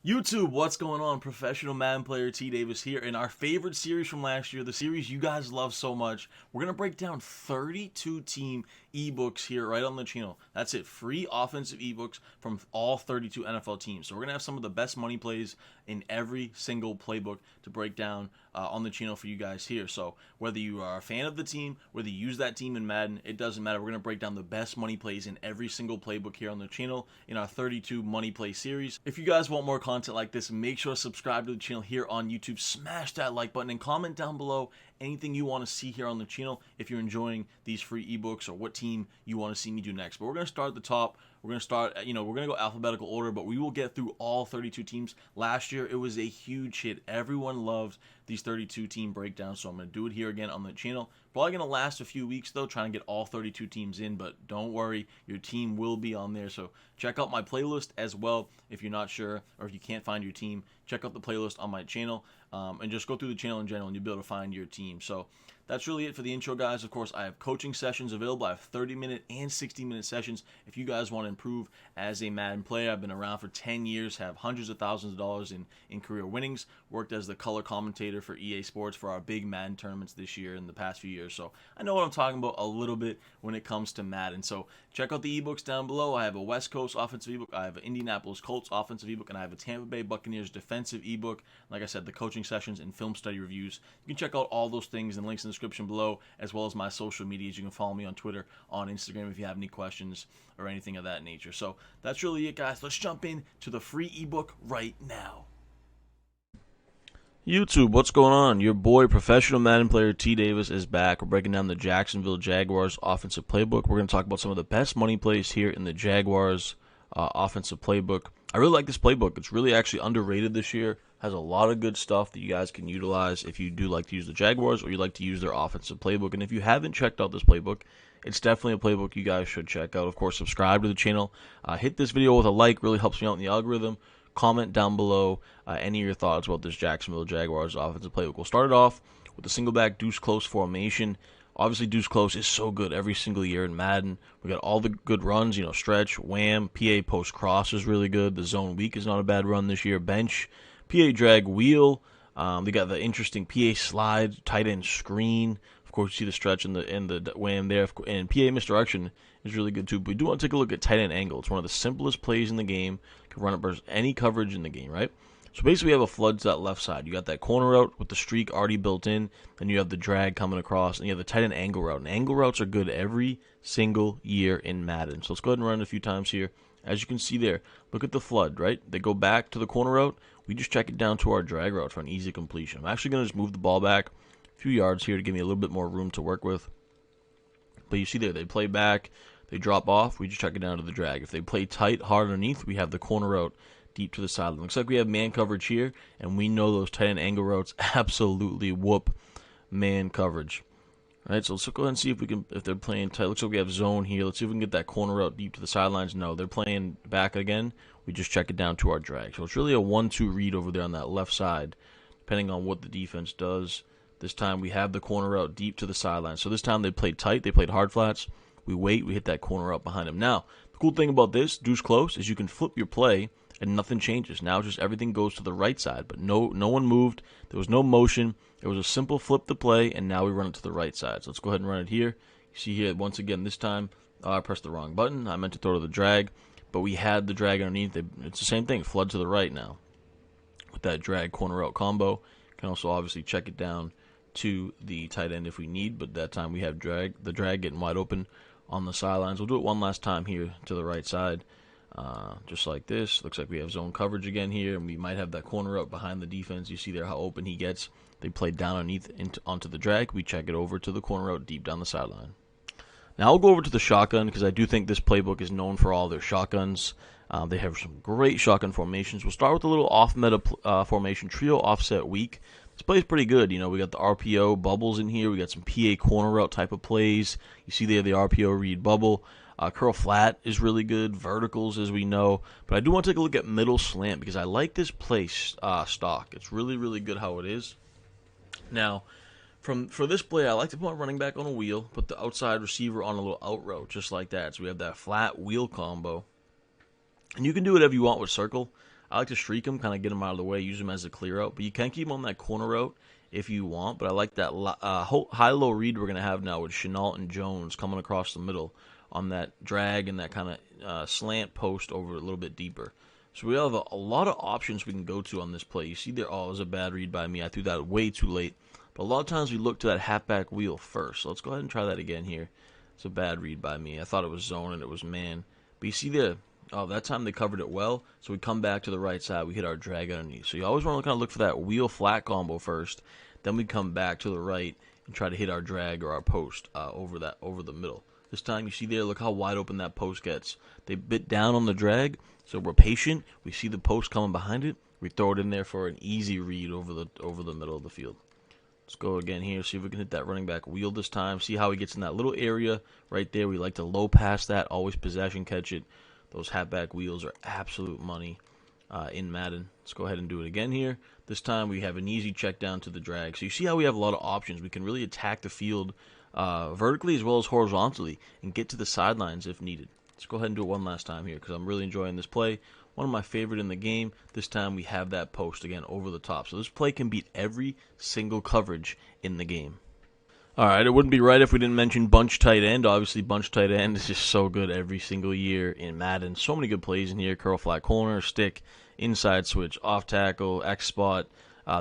YouTube, what's going on? Professional Madden player T Davis here. In our favorite series from last year, the series you guys love so much, we're going to break down 32 team ebooks here right on the channel. That's it, free offensive ebooks from all 32 NFL teams. So we're going to have some of the best money plays in every single playbook to break down on the channel for you guys here. So whether you are a fan of the team, whether you use that team in Madden, it doesn't matter. We're going to break down the best money plays in every single playbook here on the channel in our 32 money play series. If you guys want more content like this, make sure to subscribe to the channel here on YouTube. Smash that like button and comment down below anything you want to see here on the channel if you're enjoying these free ebooks or what team you want to see me do next. But we're going to start at the top. We're going to start, we're going to go alphabetical order, but we will get through all 32 teams. Last year, it was a huge hit. Everyone loved these 32 team breakdowns, so I'm going to do it here again on the channel. Probably going to last a few weeks, though, trying to get all 32 teams in, but don't worry, your team will be on there. So check out my playlist as well if you're not sure or if you can't find your team. Check out the playlist on my channel and just go through the channel in general and you'll be able to find your team. So that's really it for the intro, guys. Of course, I have coaching sessions available. I have 30-minute and 60-minute sessions if you guys want to improve as a Madden player. I've been around for 10 years, have hundreds of thousands of dollars in career winnings, worked as the color commentator for EA Sports for our big Madden tournaments this year and the past few years. So I know what I'm talking about a little bit when it comes to Madden. So check out the ebooks down below. I have a West Coast offensive ebook, I have an Indianapolis Colts offensive ebook, and I have a Tampa Bay Buccaneers defensive ebook. Like I said, the coaching sessions and film study reviews. You can check out all those things in links in the description below, as well as my social medias. You can follow me on Twitter, on Instagram if you have any questions or anything of that nature. So that's really it, guys. Let's jump in to the free ebook right now. YouTube, what's going on? Your boy, professional Madden player T Davis, is back. We're breaking down the Jacksonville Jaguars offensive playbook. We're going to talk about some of the best money plays here in the Jaguars offensive playbook. I really like this playbook. It's really actually underrated this year. Has a lot of good stuff that you guys can utilize if you do like to use the Jaguars or you like to use their offensive playbook. And if you haven't checked out this playbook, it's definitely a playbook you guys should check out. Of course, subscribe to the channel. Hit this video with a like. Really helps me out in the algorithm. Comment down below any of your thoughts about this Jacksonville Jaguars offensive playbook. We'll start it off with the single back Deuce close formation. Obviously, Deuce close is so good every single year in Madden. We got all the good runs, stretch, wham, PA post cross is really good. The zone weak is not a bad run this year. Bench, PA drag wheel. They got the interesting PA slide, tight end screen. Of course, you see the stretch and the wham there. And PA misdirection is really good too. But we do want to take a look at tight end angle. It's one of the simplest plays in the game. Can run it versus any coverage in the game, right? So basically, we have a flood to that left side. You got that corner route with the streak already built in. Then you have the drag coming across, and you have the tight end angle route. And angle routes are good every single year in Madden. So let's go ahead and run it a few times here. As you can see there, look at the flood, right? They go back to the corner route. We just check it down to our drag route for an easy completion. I'm actually going to just move the ball back a few yards here to give me a little bit more room to work with. But you see there, they play back, they drop off, we just check it down to the drag. If they play tight, hard underneath, we have the corner route deep to the sideline. Looks like we have man coverage here, and we know those tight end angle routes absolutely whoop man coverage. All right, so let's go ahead and see if they're playing tight. Looks like we have zone here. Let's see if we can get that corner route deep to the sidelines. No, they're playing back again. We just check it down to our drag. So it's really a 1-2 read over there on that left side, depending on what the defense does. This time we have the corner route deep to the sideline. So this time they played tight. They played hard flats. We wait. We hit that corner route behind them. Now, the cool thing about this, Deuce close, is you can flip your play and nothing changes. Now just everything goes to the right side, but no one moved. There was no motion. It was a simple flip the play, and now we run it to the right side. So let's go ahead and run it here. You see here, once again, this time, I pressed the wrong button. I meant to throw to the drag, but we had the drag underneath. It's the same thing, flood to the right now with that drag corner out combo. Can also obviously check it down to the tight end if we need, but that time we have the drag getting wide open on the sidelines. We'll do it one last time here to the right side. Just like this. Looks like we have zone coverage again here, and we might have that corner up behind the defense. You see there how open he gets. They play down underneath onto the drag. We check it over to the corner out deep down the sideline. Now I'll go over to the shotgun because I do think this playbook is known for all their shotguns. They have some great shotgun formations. We'll start with a little off-meta formation, trio offset weak. This play is pretty good. We got the RPO bubbles in here. We got some PA corner route type of plays. You see there the RPO read bubble. Curl flat is really good. Verticals, as we know. But I do want to take a look at middle slant because I like this play stock. It's really, really good how it is. Now, for this play, I like to put my running back on a wheel, put the outside receiver on a little out route, just like that. So we have that flat wheel combo. And you can do whatever you want with circle. I like to streak him, kind of get him out of the way, use him as a clear out. But you can keep him on that corner route if you want. But I like that high-low read we're going to have now with Chenault and Jones coming across the middle on that drag and that kind of slant post over a little bit deeper. So we have a lot of options we can go to on this play. You see there, oh, it was a bad read by me. I threw that way too late. But a lot of times we look to that halfback wheel first. So let's go ahead and try that again here. It's a bad read by me. I thought it was zone and it was man. But you see there, oh, that time they covered it well. So we come back to the right side. We hit our drag underneath. So you always want to kind of look for that wheel flat combo first. Then we come back to the right and try to hit our drag or our post over the middle. This time you see there, look how wide open that post gets. They bit down on the drag. So we're patient. We see the post coming behind it. We throw it in there for an easy read over the middle of the field. Let's go again here, see if we can hit that running back wheel this time. See how he gets in that little area right there. We like to low pass that, always possession catch it. Those halfback wheels are absolute money in Madden. Let's go ahead and do it again here. This time we have an easy check down to the drag. So you see how we have a lot of options. We can really attack the field vertically as well as horizontally and get to the sidelines if needed. Let's go ahead and do it one last time here because I'm really enjoying this play. One of my favorite in the game. This time we have that post again over the top. So this play can beat every single coverage in the game. All right, it wouldn't be right if we didn't mention bunch tight end. Obviously, bunch tight end is just so good every single year in Madden. So many good plays in here. Curl flat corner, stick, inside switch, off tackle, X spot.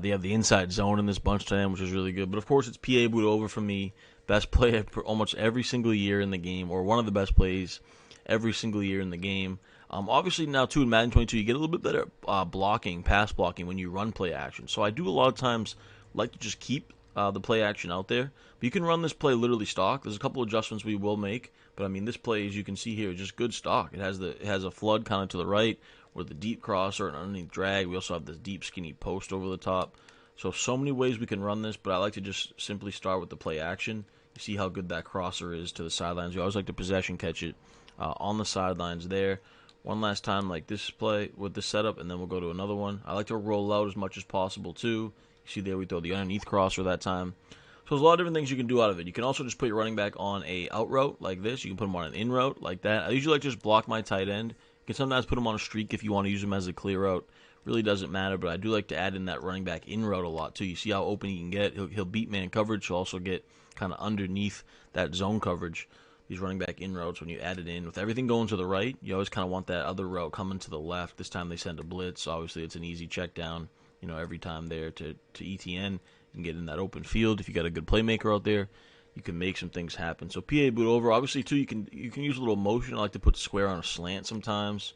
They have the inside zone in this bunch tight end, which is really good. But of course, it's PA boot over for me. Best play almost every single year in the game, or one of the best plays every single year in the game. Obviously now too in Madden 22 you get a little bit better blocking, pass blocking when you run play action. So I do a lot of times like to just keep the play action out there. But you can run this play literally stock. There's a couple adjustments we will make, but I mean this play, as you can see here, is just good stock. It has a flood kind of to the right with the deep crosser and underneath drag. We also have this deep skinny post over the top. So many ways we can run this, but I like to just simply start with the play action. You see how good that crosser is to the sidelines. You always like to possession catch it on the sidelines there. One last time like this play with this setup, and then we'll go to another one. I like to roll out as much as possible too. You see there we throw the underneath crosser that time. So there's a lot of different things you can do out of it. You can also just put your running back on a out route like this. You can put him on an in route like that. I usually like to just block my tight end. You can sometimes put him on a streak if you want to use him as a clear route. Really doesn't matter, but I do like to add in that running back in route a lot too. You see how open he can get. He'll beat man coverage. He'll also get kind of underneath that zone coverage. These running back in routes, when you add it in with everything going to the right, you always kind of want that other route coming to the left. This time they send a blitz. Obviously, it's an easy check down, every time there to ETN. You can get in that open field. If you got a good playmaker out there, you can make some things happen. So PA boot over. Obviously, too, you can use a little motion. I like to put square on a slant sometimes,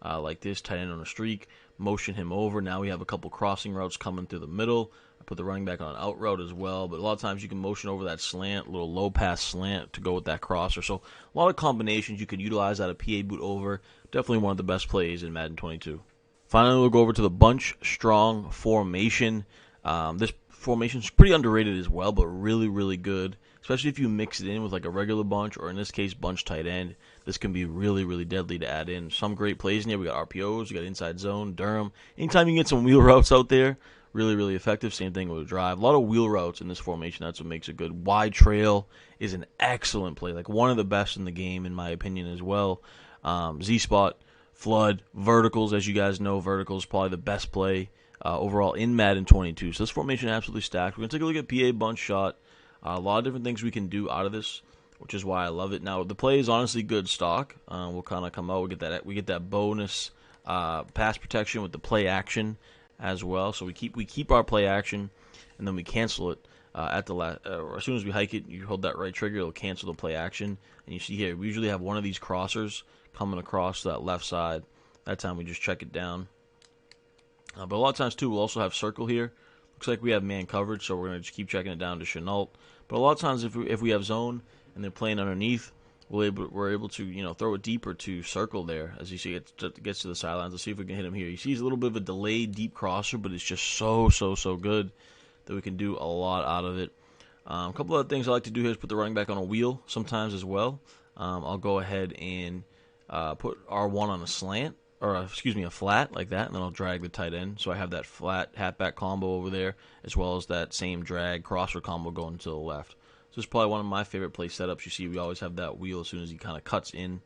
like this, tight end on a streak. Motion him over. Now we have a couple crossing routes coming through the middle. I put the running back on an out route as well, but a lot of times you can motion over that slant, a little low pass slant to go with that crosser. So a lot of combinations you could utilize out of PA boot over. Definitely one of the best plays in Madden 22. Finally, we'll go over to the bunch strong formation. This formation is pretty underrated as well, but really, really good, especially if you mix it in with like a regular bunch, or in this case, bunch tight end. This can be really, really deadly to add in. Some great plays in here. We got RPOs, we got inside zone, Durham. Anytime you can get some wheel routes out there, really, really effective. Same thing with a drive. A lot of wheel routes in this formation. That's what makes it good. Wide trail is an excellent play, like one of the best in the game, in my opinion, as well. Z-spot, flood, verticals. As you guys know, verticals probably the best play overall in Madden 22. So this formation is absolutely stacked. We're going to take a look at PA bunch shot. A lot of different things we can do out of this, which is why I love it. Now, the play is honestly good stock. We'll kind of come out. We get that bonus pass protection with the play action as well. So we keep our play action, and then we cancel it at the last. Or as soon as we hike it, you hold that right trigger, it'll cancel the play action. And you see here, we usually have one of these crossers coming across that left side. That time we just check it down. But a lot of times too, we'll also have circle here. Looks like we have man coverage, so we're gonna just keep checking it down to Chenault. But a lot of times, if we have zone and they're playing underneath, we're able to throw it deeper to circle there. As you see, it gets to the sidelines. Let's see if we can hit him here. You see, he's a little bit of a delayed deep crosser, but it's just so good that we can do a lot out of it. A couple other things I like to do here is put the running back on a wheel sometimes as well. I'll go ahead and put R1 on a slant, or a flat like that, and then I'll drag the tight end. So I have that flat halfback combo over there, as well as that same drag crosser combo going to the left. So this is probably one of my favorite play setups. You see, we always have that wheel as soon as he kind of cuts in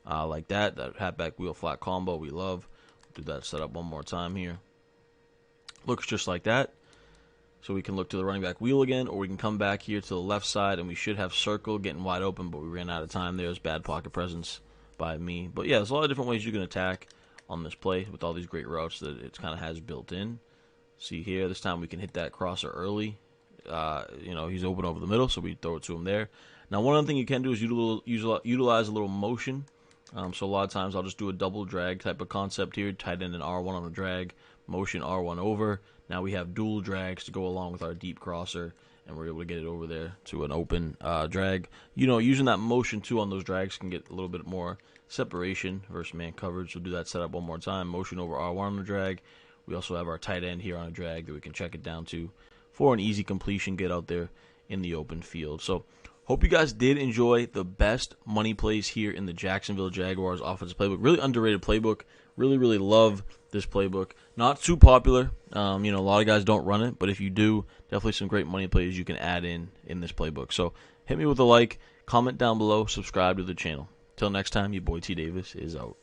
like that halfback wheel flat combo we love. Do that setup one more time here. Looks just like that. So we can look to the running back wheel again, or we can come back here to the left side, and we should have circle getting wide open, but we ran out of time. There's bad pocket presence by me. But yeah, there's a lot of different ways you can attack on this play with all these great routes that it kind of has built in. See here, this time we can hit that crosser early. He's open over the middle, so we throw it to him there. Now, one other thing you can do is utilize a little motion. So a lot of times I'll just do a double drag type of concept here, tight end and R1 on a drag, motion R1 over. Now we have dual drags to go along with our deep crosser, and we're able to get it over there to an open drag. Using that motion too on those drags can get a little bit more separation versus man coverage. We'll do that setup one more time. Motion over R1 on the drag. We also have our tight end here on a drag that we can check it down to for an easy completion, get out there in the open field. So hope you guys did enjoy the best money plays here in the Jacksonville Jaguars offensive playbook. Really underrated playbook. Really, really love this playbook. Not too popular. A lot of guys don't run it, but if you do, definitely some great money plays you can add in this playbook. So hit me with a like, comment down below, subscribe to the channel. Till next time, your boy T Davis is out.